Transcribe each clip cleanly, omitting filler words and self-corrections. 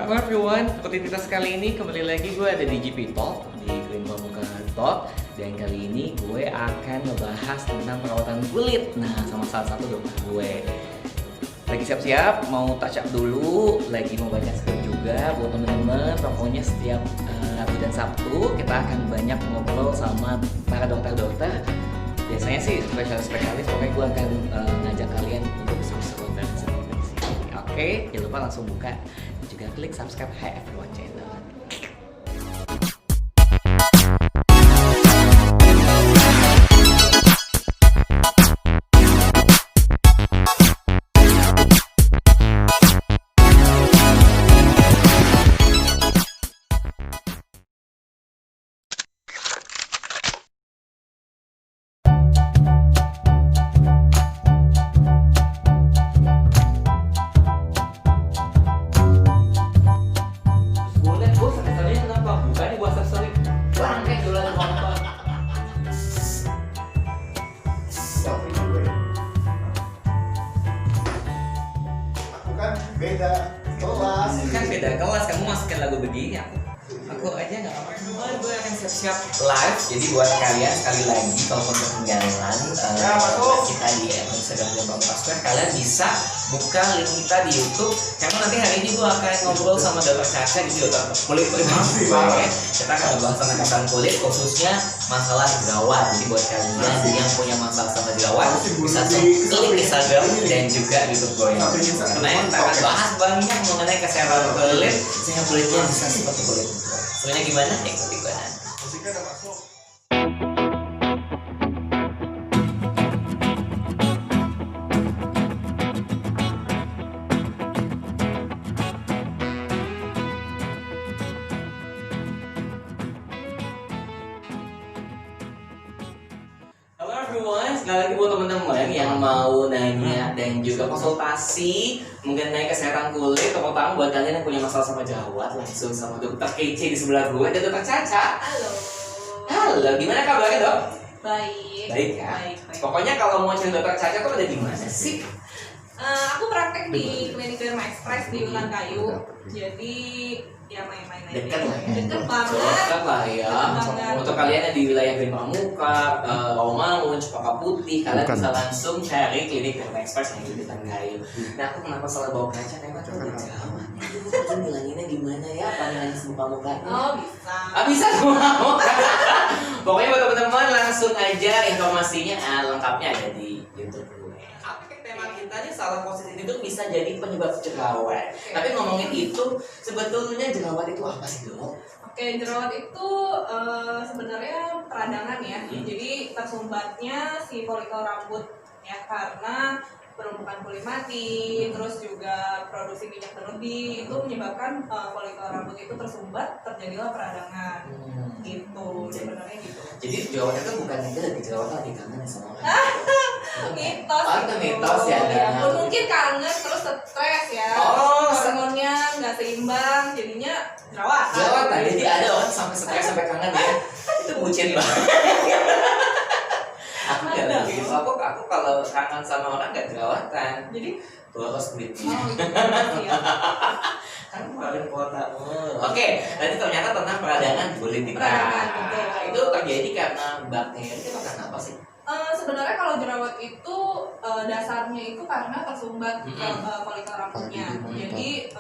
Halo everyone, rutinitas kali ini kembali lagi gue ada di GP Talk, di Green Pramuka Talk. Dan kali ini gue akan ngebahas tentang perawatan kulit. Nah, sama salah satu dokter gue. Lagi siap-siap, mau touch up dulu, lagi mau baca skrip juga buat temen-temen. Pokoknya setiap Rabu dan Sabtu kita akan banyak ngobrol sama para dokter-dokter. Biasanya sih spesialis-spesialis, pokoknya gue akan ngajak kalian untuk seru-seru dan seru di sini. Oke, jangan lupa langsung buka dan juga klik subscribe Hi Everyone channel. Beda kelas Kan beda kelas, kamu masukin lagu begini aku aja nggak apa-apa. Gue akan siap-siap live, jadi buat kalian sekali lagi kalau ketinggalan kita di Instagram dan Pastor, kalian bisa buka link kita di YouTube karena nanti hari ini gue akan ngobrol sama Dokter Caca di dokter kulit kita akan membahas tentang kesehatan kulit khususnya masalah jerawat. Jadi buat kalian yang punya masalah sama jerawat bisa klik Instagram dan juga YouTube gue karena kita akan bahas banyak mengenai kesehatan kulit sehingga kulitnya bisa seperti kulit. Sebenarnya gimana? Ikuti gue nanti. musiknya udah masuk. Halo everyone, sekali lagi buat teman-teman yang mau nanya dan juga konsultasi mengenai kesehatan kulit, terutama buat kalian yang punya masalah sama jerawat, langsung sama dokter Kece di sebelah gue, ada dokter Caca. Halo. Halo, gimana kabarnya dok? Baik. Baik ya. Baik. Pokoknya kalau mau cari dokter Caca tuh ada di mana sih? Aku praktek di klinik Derma Express di Utan Kayu. Jadi ya main-main aja. Dekat lah ya. Dekat banget. Dekat lah ya. Dekat banget. Untuk kalian yang di wilayah Green Pramuka, Rawamangun, Cempaka Putih, kalian bisa langsung cari klinik Derma Express yang di Utan Kayu. Nah, aku kenapa salah bawa kaca? Karena tuh ada jerawat. Aku bilanginnya gimana ya? Pandangan muka-mukanya. Oh bisa. Bisa semua. Pokoknya buat teman-teman langsung aja informasinya lengkapnya ada di YouTube gue. Oke, tema kita nih salah positif itu bisa jadi penyebab jerawat. Tapi ngomongin itu, sebetulnya jerawat itu apa sih dok? Oke, jerawat itu sebenarnya peradangan ya. Jadi tersumbatnya si folikel rambut ya karena penumpukan kulit mati, terus juga produksi minyak berlebih itu menyebabkan folikel rambut itu tersumbat, terjadilah peradangan. Gitu, sebenarnya gitu. Jadi jerawat itu bukan itu lagi jerawat lagi kangen ya sama orang. Mitos Oh, itu mitos ya, ya, ada. mungkin kangen terus stres ya. Oh, hormonnya nggak seimbang jadinya jerawat. Jerawat lah, jadi ada orang sampai stres sampai kangen ya. Itu bucin banget. Aku nggak Ada. begitu. Aku kalau kangen sama orang nggak jerawatan. Jadi Boros kulitnya. gitu ya. Kan kemarin kuota. Oke, nanti ternyata tentang peradangan kulit kita. Peradangan, betul. Itu terjadi karena bakteri itu karena apa sih? Sebenarnya kalau jerawat itu dasarnya itu karena tersumbat folikel rambutnya. Jadi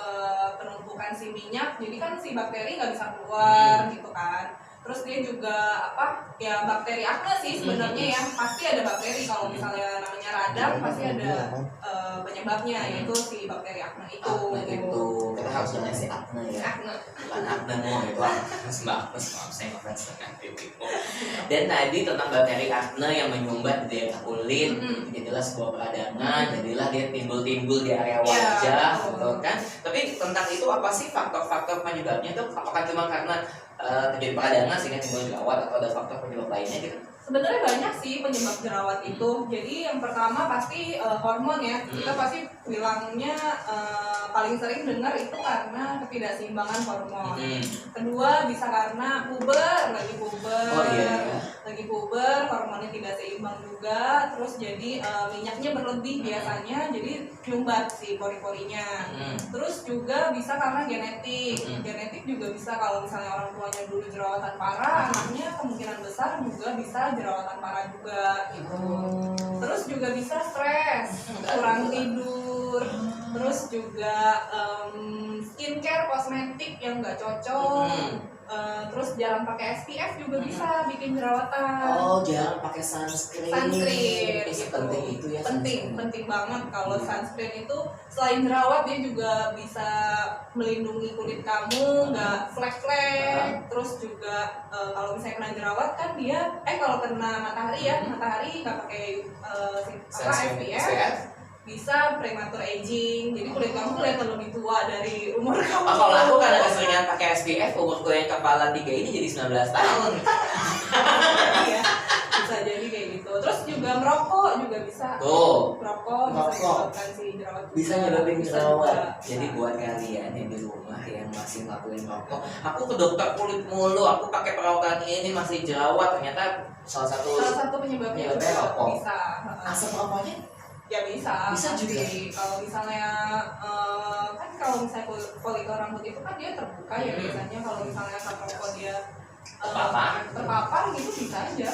penumpukan si minyak, jadi kan si bakteri nggak bisa keluar gitu kan. Terus dia juga apa ya bakteri akne sih sebenarnya ya, pasti ada bakteri. Kalau misalnya namanya radang pasti ada penyebabnya, yaitu si bakteri akne itu. Akne itu kita harus nanya si akne ya. Akne. Bukan akne mau itu akne mbak akne maaf saya ngefans dengan tipe. Dan tadi tentang bakteri akne yang menyumbat di daerah kulit, jadilah sebuah peradangan, jadilah dia timbul-timbul di area wajah, betul kan? Tapi tentang itu apa sih faktor-faktor penyebabnya tuh? Apakah cuma karena terjadi peradangan sehingga timbul jerawat atau ada faktor penyebab lainnya gitu? Sebenarnya banyak sih penyebab jerawat itu. Jadi yang pertama pasti hormon ya. Kita pasti bilangnya paling sering dengar itu karena ketidakseimbangan hormon. Kedua bisa karena lagi puber. Oh iya. Lagi puber, hormonnya tidak seimbang juga. Terus jadi minyaknya berlebih biasanya, jadi nyumbat si pori-porinya. Terus juga bisa karena genetik. Genetik juga bisa kalau misalnya orang tuanya dulu jerawatan parah, anaknya kemungkinan besar juga bisa jerawatan parah juga gitu. Terus juga bisa stres, kurang tidur, terus juga skincare kosmetik yang nggak cocok, terus jarang pakai SPF juga bisa bikin jerawatan. Oh, jarang pakai sunscreen. Sunscreen Itu gitu. penting itu ya. Penting banget kalau sunscreen itu selain jerawat dia juga bisa melindungi kulit kamu nggak flek-flek. Terus juga kalau misalnya kena jerawat kan dia kalau kena matahari nggak pakai SPF bisa premature aging, jadi kulit kamu kelihatan lebih tua dari umur kamu. Kalau aku karena keseringan pakai SPF, umurku yang kepala 3 ini jadi 19 tahun. Iya, bisa jadi kayak gitu. Terus juga merokok juga bisa. Merokok bisa menyebabkan si jerawat. Bisa nyebabin jerawat. juga. Jadi buat kalian yang di rumah yang masih ngelakuin merokok, aku ke dokter kulit mulu, aku pakai perawakan ini masih jerawat. Ternyata salah satu penyebabnya penyebabnya juga rokok. bisa. Asap rokoknya Ya bisa juga. Jadi kalau misalnya kan kalau misalnya folikel rambut itu kan dia terbuka ya biasanya. Kalau misalnya asap rokok dia terpapar gitu bisa aja.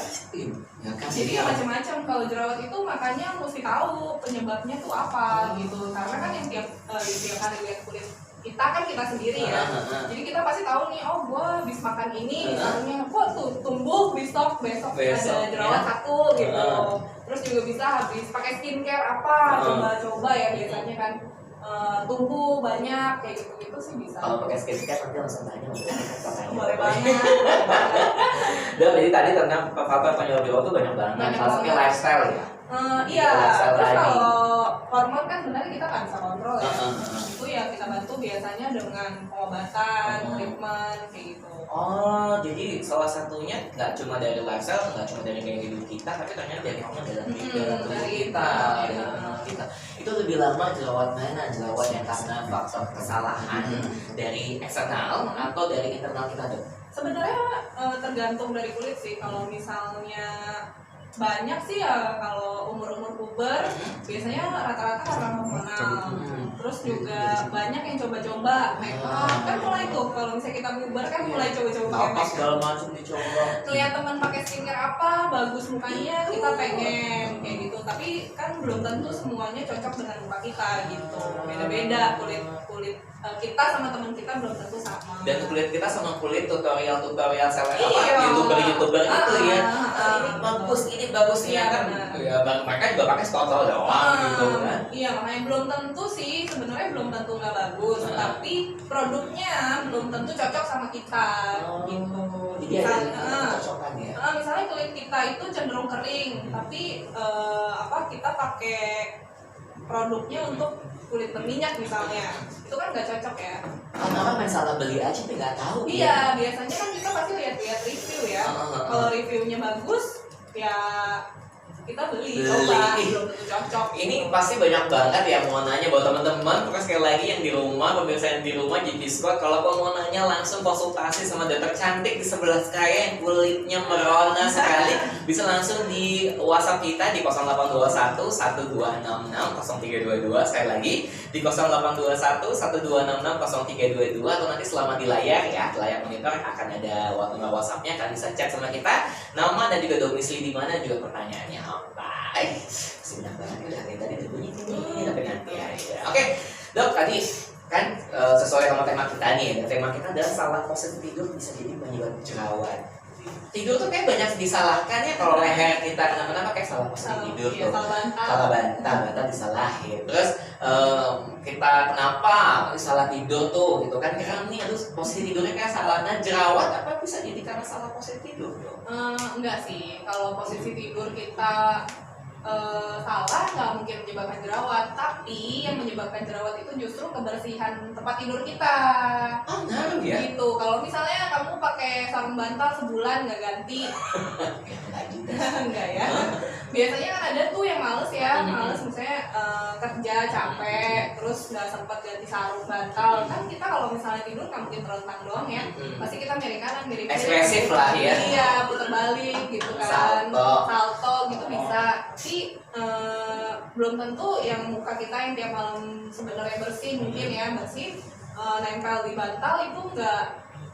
Ya kan, Jadi ya macam-macam. Kalau jerawat itu makanya mesti tahu penyebabnya tuh apa gitu. Karena kan yang tiap hari lihat kulit kita kan kita sendiri ya. Jadi kita pasti tahu nih, oh gua habis makan ini misalnya, kok tuh tumbuh besok ada jerawat satu gitu. Terus juga bisa habis pakai skincare apa, coba-coba ya biasanya kan tumbuh banyak kayak gitu sih bisa. kalau pakai skincare nanti langsung tanya Boleh banget. Jadi tadi tentang faktor penyebab jerawat itu banyak banget. Salah satunya lifestyle ya. Iya, Lifestyle terus tadi. kalau hormon kan sebenarnya kita nggak bisa kontrol ya. Itu ya kita bantu biasanya dengan pengobatan, treatment kayak gitu. Oh, jadi salah satunya nggak cuma dari lifestyle, nggak cuma dari gaya hidup kita, tapi ternyata dari hormon dalam tubuh dari kita. itu, Dari hormon kita. Itu lebih lama jerawat mana? Jerawat yang karena faktor kesalahan dari eksternal atau dari internal kita, Dok? Sebenarnya tergantung dari kulit sih. Kalau misalnya banyak sih ya kalau umur puber biasanya rata-rata karena hormonal. Terus juga banyak yang coba-coba make up kan mulai tuh kalau misalnya kita puber kan mulai coba-coba pakai make up. Segala macam dicoba. Lihat teman pakai skincare apa bagus mukanya kita pengen kayak gitu. Tapi kan belum tentu semuanya cocok dengan muka kita gitu. Beda-beda kulit kita sama teman kita belum tentu sama. Dan kulit kita sama kulit tutorial seleb Iya. youtuber itu ya. Ini bagus Iya, kan. benar. Ya, mereka juga pakai sponsor doang gitu kan. Iya, makanya belum tentu sih sebenarnya belum tentu nggak bagus, tapi produknya belum tentu cocok sama kita gitu. Jadi ada kecocokan ya. Misalnya kulit kita itu cenderung kering, tapi kita pakai produknya untuk kulit berminyak misalnya, itu kan nggak cocok ya. Karena kan main salah beli aja tapi nggak tahu. Iya, biasanya kan kita pasti lihat review ya. Kalau reviewnya bagus, ya kita beli. Coba belum tentu cocok. Ini pasti banyak banget yang mau nanya buat teman-teman. Pokoknya sekali lagi yang di rumah, pemirsa yang di rumah GP Squad, kalau mau nanya langsung konsultasi sama dokter cantik di sebelah saya yang kulitnya merona sekali, bisa langsung di WhatsApp kita di 0821 1266 0322. Sekali lagi di 0821 1266 0322, atau nanti selama di layar ya, di layar monitor akan ada nomor WhatsApp-nya, kalian bisa chat sama kita, nama dan juga domisili di mana juga pertanyaannya. Baik, masih banyak banget ya dari tadi berbunyi ini tapi nanti ya. Oke, Dok, tadi kan sesuai sama tema kita nih. Tema kita adalah salah posisi tidur bisa jadi penyebab jerawat. Tidur tuh kayak banyak disalahkan ya, kalau leher kita kenapa-napa kayak salah posisi tidur tuh. Salah bantal disalahin. Terus kita kenapa salah tidur tuh gitu kan, karena nih aduh posisi tidurnya kayak salah. Nah, jerawat apa bisa jadi karena salah posisi tidur? Enggak sih, kalau posisi tidur kita salah nggak mungkin menyebabkan jerawat, tapi yang menyebabkan jerawat itu justru kebersihan tempat tidur kita. Oh, ngaruh ya? Gitu. Kalau misalnya kamu pakai sarung bantal sebulan nggak ganti, enggak ya? Biasanya kan ada tuh yang males ya, males misalnya kerja capek, terus nggak sempat ganti sarung bantal. Kan kita kalau misalnya tidur nggak mungkin terlentang doang ya, pasti kita miring kanan, miring kiri. Ekspresif lah ya. Iya, putar balik gitu kan, salto gitu bisa. Tapi belum tentu yang muka kita yang tiap malam sebenarnya bersih, mungkin ya bersih, nempel di bantal itu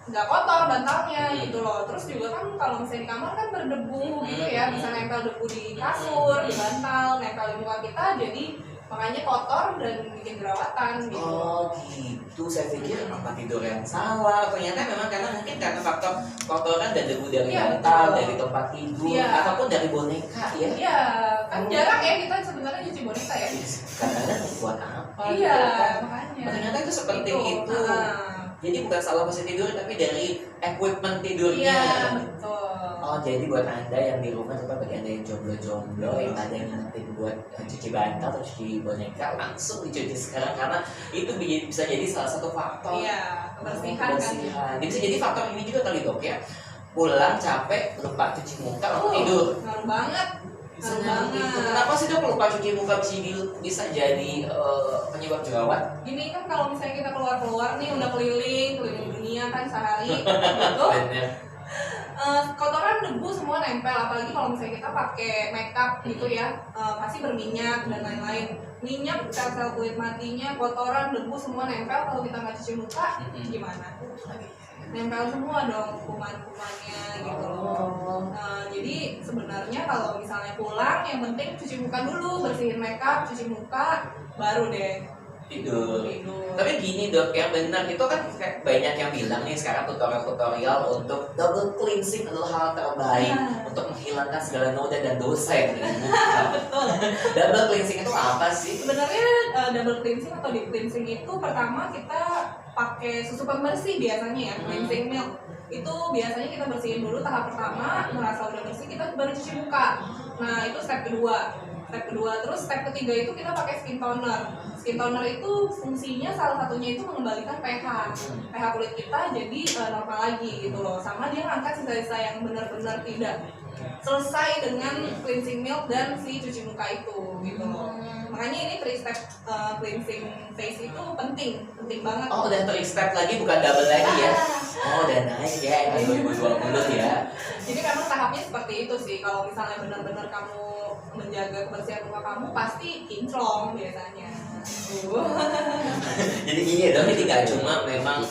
nggak kotor bantalnya gitu loh. Terus juga kan kalau misalnya di kamar kan berdebu gitu ya, bisa nempel debu di kasur, di bantal, nempel di muka kita, jadi makanya kotor dan bikin jerawatan gitu. Oh gitu, saya pikir tempat tidur yang salah. Ternyata memang karena faktor kotoran dan debu dari bantal, dari tempat tidur, ataupun dari boneka ya. Iya, kan jarang ya kita sebenarnya nyuci boneka ya. Kadang-kadang buat apa? Iya, gitu kan. makanya. Ternyata itu seperti itu. Jadi bukan salah mesin tidur, tapi dari equipment tidurnya. Iya, betul. Oh, jadi buat Anda yang di rumah, atau bagi Anda yang jomblo-jomblo, yang ada yang nanti buat cuci bantal atau cuci boneka, langsung dicuci sekarang, karena itu bisa jadi salah satu faktor. Iya, kebersihan kan. Jadi bisa jadi faktor ini juga kali dok ya. Pulang capek, lupa cuci muka, langsung tidur. Ngaruh banget. Bisa gitu. Kenapa sih dok lupa cuci muka bisa jadi penyebab jerawat? Gini kan kalau misalnya kita keluar nih udah keliling dunia kan sehari gitu. Kotoran debu semua nempel, apalagi kalau misalnya kita pakai makeup gitu ya, pasti berminyak dan lain-lain. Minyak, sel-sel kulit matinya, kotoran, debu semua nempel. Kalau kita nggak cuci muka, gimana? Nempel semua dong kuman-kumannya gitu loh. Jadi sebenarnya kalau misalnya pulang, yang penting cuci muka dulu, bersihin makeup, cuci muka, baru deh tidur. Tapi gini dok, yang benar itu kan kayak banyak yang bilang nih sekarang tutorial untuk double cleansing adalah hal terbaik untuk menghilangkan segala noda dan dosa yang ada di muka. Betul. Double cleansing itu apa sih? Sebenarnya double cleansing atau deep cleansing itu pertama kita pakai susu pembersih biasanya ya, cleansing milk. Itu biasanya kita bersihin dulu tahap pertama, merasa udah bersih kita baru cuci muka. Nah, itu step kedua. Terus step ketiga itu kita pakai skin toner. Skin toner itu fungsinya salah satunya itu mengembalikan pH kulit kita jadi normal lagi gitu loh. Sama dia ngangkat sisa-sisa yang benar-benar tidak selesai dengan cleansing milk dan si cuci muka itu gitu loh. Makanya ini 3 step cleansing face itu penting banget. Oh, udah 3 step lagi, bukan double lagi ya? Oh, udah naik ya, ini 2020 ya. Jadi memang tahapnya seperti itu sih. Kalau misalnya benar-benar kamu menjaga kebersihan muka kamu, pasti kinclong biasanya. Jadi gini dong, jadi nggak cuma memang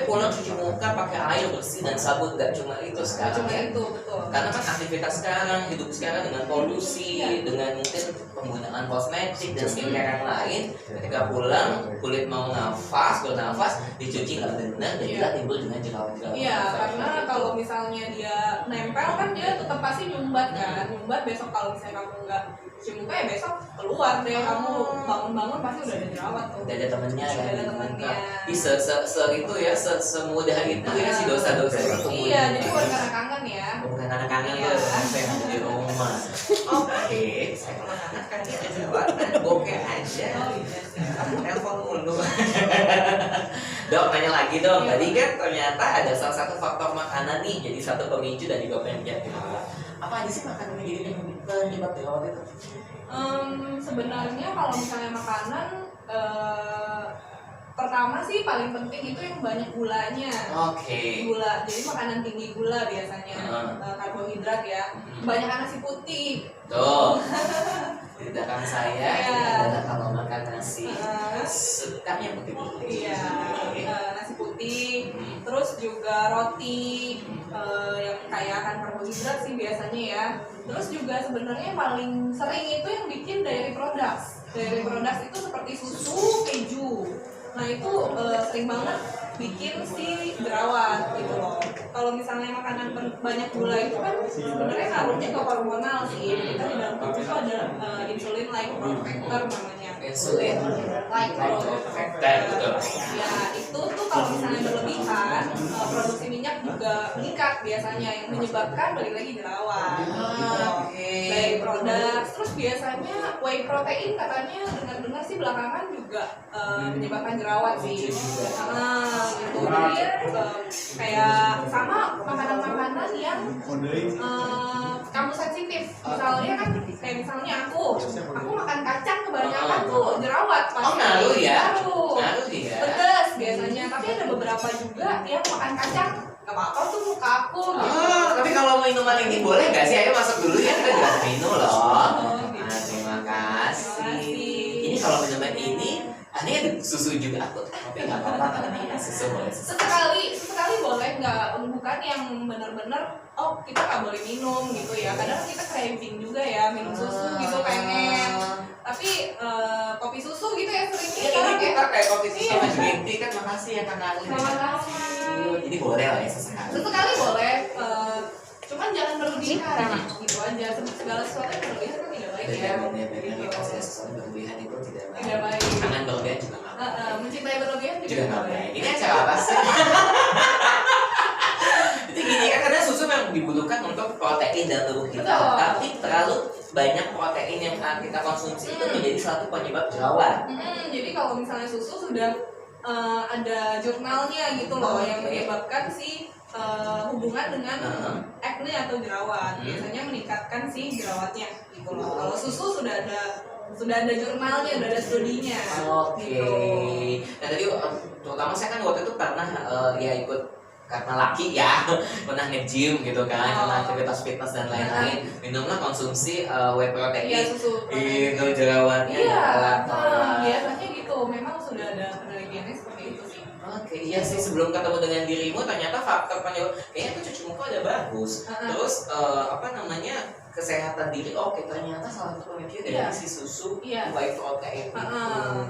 pulang cuci muka pakai air bersih dan sabun, nggak cuma itu sekarang. Cuma itu, betul. Karena kan aktivitas sekarang, hidup sekarang dengan polusi, dengan mungkin penggunaan kosmetik dan skincare yang lain, ketika pulang kulit mau bernafas dicuci nggak benar dan kita timbul dengan jerawat-jerawat. Iya, karena kalau misalnya dia nempel kan dia tetap pasti nyumbat kan. Nyumbat besok kalau misalnya kamu nggak cuci muka ya besok keluar deh, kamu bangun-bangun pasti udah ada jerawat tuh. Udah ada temennya kan. Udah ada temennya. Itu ya, semudah itu ya si dosa-dosa itu. Iya, jadi bukan karena kangen ya. Bukan karena kangen tuh, saya mau di rumah. Oke, saya kalau kangen kan dia ada jerawat, bokeh aja. Telepon mulu. Dok, tanya lagi dong. Tadi kan ternyata ada salah satu faktor makanan nih jadi satu pemicu dan juga penyebab jerawat. Apa aja sih makanan yang jadi penyebab jerawat itu? Sebenarnya kalau misalnya makanan, pertama sih paling penting itu yang banyak gulanya. Gula, jadi makanan tinggi gula biasanya, karbohidrat ya. Banyak nasi putih. Tuh. Di belakang saya ini adalah kalau makan nasi sukanya putih. Iya, nasi putih. Terus juga roti yang kaya akan karbohidrat sih biasanya ya. Terus juga sebenarnya yang paling sering itu yang bikin dairy products. Dairy products itu seperti susu, keju. Nah itu sering banget bikin si jerawat gitu loh. Kalau misalnya makanan banyak gula itu kan sebenarnya ngaruhnya ke hormonal sih. Kita di dalam tubuh itu ada insulin like growth factor namanya. Insulin like growth factor. betul. Ya itu tuh kalau misalnya berlebihan produksi minyak juga meningkat biasanya, yang menyebabkan balik lagi jerawat. Dari produk, terus biasanya whey protein katanya dengar-dengar sih belakangan juga menyebabkan jerawat sih. Gitu. Jadi ya kayak sama makanan-makanan yang kamu sensitif. Misalnya kan kayak misalnya aku makan kacang kebanyakan tuh jerawat pasti. Ngaruh ya? Ngaruh ya. Pedas biasanya, tapi ada beberapa juga yang makan kacang gak apa-apa tuh muka aku gitu. Tapi kalau minuman ini boleh nggak sih? Ayo masuk dulu ya, kita juga minum loh. Terima kasih. Ini kalau minuman ini, ini ada susu juga aku, tapi nggak apa-apa karena susu boleh. Sesekali boleh, nggak bukan yang benar-benar oh kita nggak boleh minum gitu ya. Kadang kita craving juga ya minum susu gitu pengen. Tapi kopi susu gitu ya seringnya. Ini kita kayak kopi susu sama green tea kan, makasih ya Kak Ali. Makasih. Jadi boleh lah ya sesekali. Sesekali boleh, cuman jangan berlebihan gitu aja. Segala sesuatu yang berlebihan kan tidak baik ya. Kita sesuatu berlebihan itu tidak baik. Tidak baik. Jangan berlebihan juga nggak baik. Mencintai berlebihan juga Nggak tidak baik. baik. Ini acara apa sih? Jadi gini kan, karena susu memang dibutuhkan untuk protein dalam tubuh kita. Betul. Tapi terlalu banyak protein yang kita konsumsi itu menjadi suatu penyebab jerawat. Jadi kalau misalnya susu sudah ada jurnalnya gitu loh yang menyebabkan si hubungan dengan acne atau jerawat. Biasanya meningkatkan si jerawatnya gitu loh. Kalau susu sudah ada jurnalnya, sudah ada studinya. Gitu. Nah tadi terutama saya kan waktu itu pernah ya ikut karena laki ya pernah nge-gym gitu kan, karena aktivitas fitness dan lain-lain, minumlah konsumsi whey protein. Iya, susu. Itu jerawatnya. Iya, biasanya gitu. Memang sudah ada penelitiannya seperti itu sih. Oke, iya sih, sebelum ketemu dengan dirimu ternyata faktor penyebab kayaknya tuh cuci muka udah bagus. Terus kesehatan diri, oke, ternyata salah satu pemicu dari si susu whey protein.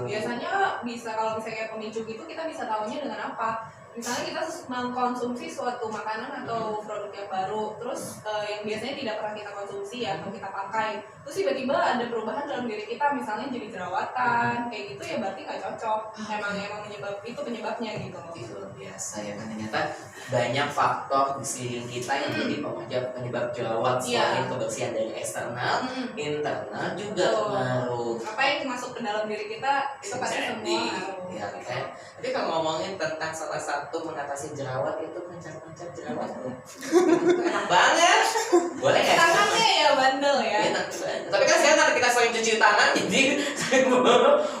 Biasanya bisa, kalau misalnya kayak pemicu gitu kita bisa tahunya dengan apa? Misalnya kita mengkonsumsi suatu makanan atau produk yang baru, terus yang biasanya tidak pernah kita konsumsi ya, atau kita pakai, terus tiba-tiba ada perubahan dalam diri kita, misalnya jadi jerawatan, kayak gitu ya berarti nggak cocok. Emang itu penyebabnya gitu. Luar biasa ya kan, ternyata banyak faktor di sekeliling kita yang jadi penyebab jerawat. Selain kebersihan dari eksternal, internal juga pengaruh. Apa yang masuk ke dalam diri kita itu pasti semua ya kan. Tapi kalau ngomongin tentang salah satu mengatasi jerawat itu pencet-pencet jerawat tuh enak banget. Boleh nggak? Tangannya ya bandel ya. Tapi kan sekarang karena kita sering cuci tangan, jadi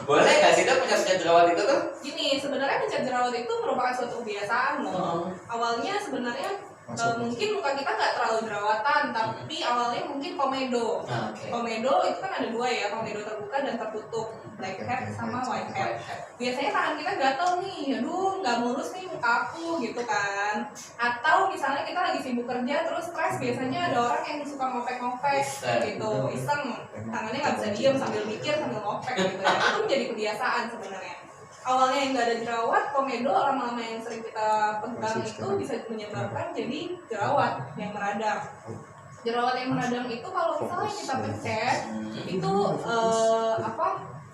boleh nggak sih dok pencet-pencet jerawat itu tuh? Gini, sebenarnya pencet jerawat itu merupakan suatu kebiasaan loh. Awalnya sebenarnya mungkin muka kita nggak terlalu jerawatan, tapi awalnya mungkin komedo. Komedo itu kan ada dua ya, komedo terbuka dan tertutup, blackhead sama whitehead. Biasanya tangan kita gatel nih, aduh nggak mulus nih muka aku gitu kan. Atau misalnya kita lagi sibuk kerja terus stres, biasanya ada orang yang suka ngopek-ngopek gitu, iseng, tangannya nggak bisa diem sambil mikir sambil ngopek gitu ya. Itu menjadi kebiasaan sebenarnya. Awalnya yang nggak ada jerawat, komedo lama-lama yang sering kita pegang itu bisa menyebabkan jadi jerawat yang meradang. Jerawat yang meradang itu kalau misalnya kita pencet itu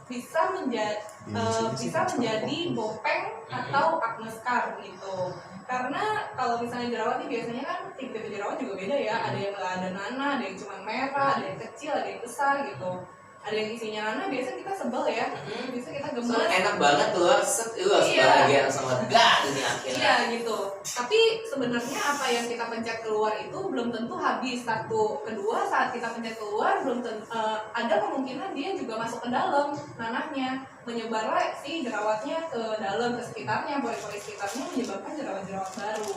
bisa menjadi bopeng atau acne scar gitu. Karena kalau misalnya jerawat ini biasanya kan tipe-tipe jerawat juga beda ya. Ada yang nggak ada nanah, ada yang cuma merah, ada yang kecil, ada yang besar gitu. Ada yang isinya nanah, biasanya kita sebel ya, biasa kita gemes. Enak banget keluar, bahagia sama lega dunia akhirnya. Iya gitu. Tapi sebenarnya apa yang kita pencet keluar itu belum tentu habis. Satu, kedua saat kita pencet keluar belum tentu, ada kemungkinan dia juga masuk ke dalam nanahnya, menyebarlah si jerawatnya ke dalam, ke sekitarnya, pori-pori sekitarnya, menyebabkan jerawat-jerawat baru.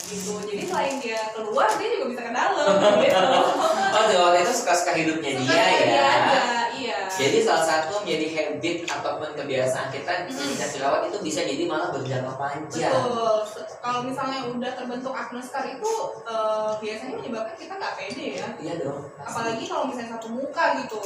Gitu. Jadi selain dia keluar, dia juga bisa ke dalam. Gitu. Oh, jerawat itu suka-suka hidupnya dia ya. Iya. Jadi salah satu menjadi habit ataupun kebiasaan kita meningkat jerawat itu bisa jadi malah berjangka panjang. Betul. Kalau misalnya udah terbentuk acne scar itu biasanya menyebabkan kita nggak pede ya. Iya dong. Apalagi kalau misalnya satu muka gitu.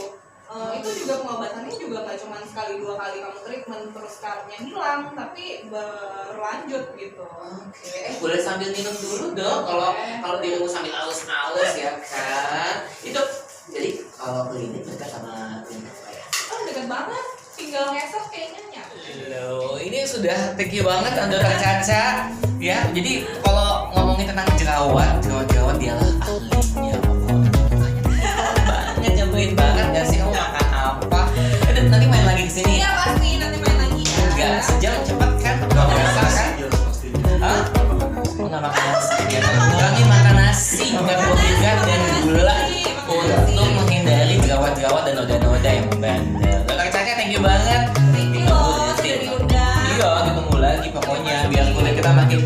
Itu juga pengobatannya juga nggak cuma sekali dua kali kamu treatment terus scarnya hilang, tapi berlanjut gitu. Oke. Boleh sambil minum dulu dong. Kalau dirimu sambil halus-halus ya kan. Itu jadi kalau klinik dekat sama klinik apa ya? Oh deket banget, tinggal ngesot kayaknya nyampe. Halo, ini sudah thank you banget untuk Kak Caca. Ya, jadi kalau ngomongin tentang jerawat dialah ahlinya pokoknya. Banget nyebelin banget gak sih kamu makan apa? Nanti main lagi kesini. Iya pasti nanti main lagi ya. Enggak, sejam cepet kan? Gak biasa kan? Hah? Nggak makan nasi. Ya, mengurangi makan nasi, karbohidrat dan gula untuk menghindari jerawat-jerawat dan noda-noda yang membandel. Dokter Caca, thank you banget. Thank you loh, sudah diundang. Iya, ditunggu lagi pokoknya biar kulit kita makin